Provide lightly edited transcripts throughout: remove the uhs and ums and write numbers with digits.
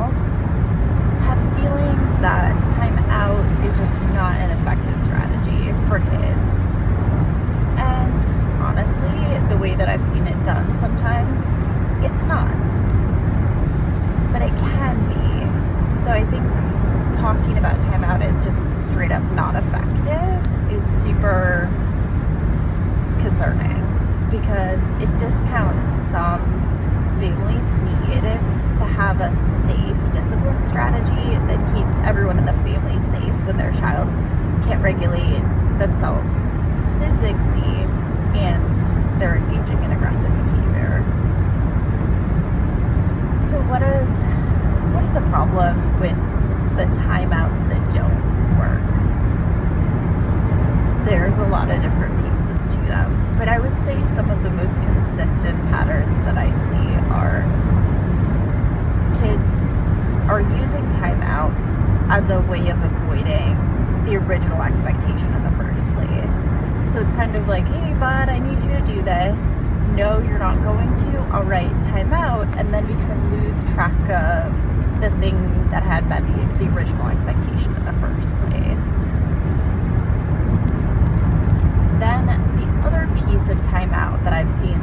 millennials have feelings that time out is just not an effective strategy for kids. And honestly, the way that I've seen it done sometimes, it's not. But it can be. So I think talking about time out as just straight up not effective is super concerning, because it discounts some families' need to have a safe discipline strategy that keeps everyone in the family safe when their child can't regulate themselves physically and they're engaging in aggressive behavior. So what is the problem with the timeouts that don't work? There's a lot of different pieces to them, but I would say some of the most consistent patterns that I see are kids are using timeout as a way of avoiding the original expectation in the first place. So it's kind of like, hey bud, I need you to do this. No, you're not going to. All right, timeout. And then we kind of lose track of the thing that had been the original expectation in the first place. Then the other piece of timeout that I've seen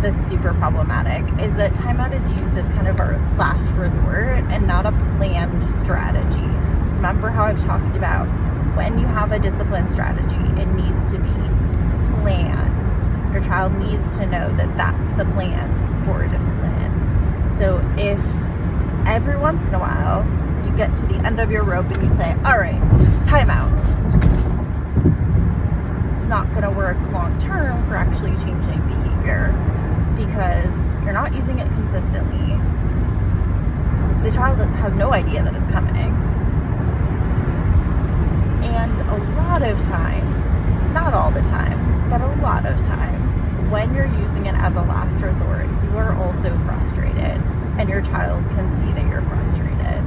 that's super problematic is that timeout is used as kind of our last resort and not a planned strategy. Remember how I've talked about when you have a discipline strategy, it needs to be planned. Your child needs to know that that's the plan for discipline. So if every once in a while you get to the end of your rope and you say, all right, timeout, it's not going to work long term for actually changing behavior, because you're not using it consistently. The child has no idea that it's coming. And a lot of times, not all the time, but a lot of times, when you're using it as a last resort, you are also frustrated, and your child can see that you're frustrated.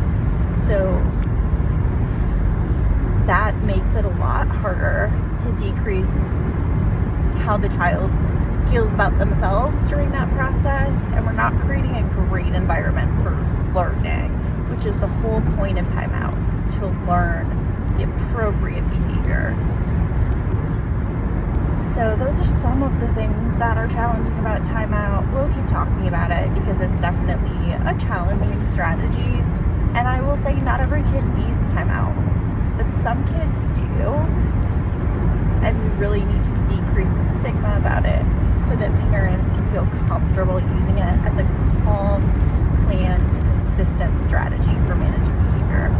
So that makes it a lot harder to decrease how the child feels about themselves during that process, and we're not creating a great environment for learning, which is the whole point of timeout, to learn the appropriate behavior. So those are some of the things that are challenging about timeout. We'll keep talking about it because it's definitely a challenging strategy, and I will say not every kid needs timeout, but some kids do, and we really need to decrease the stigma about it so that parents can feel comfortable using it as a calm, planned, consistent strategy for managing behavior.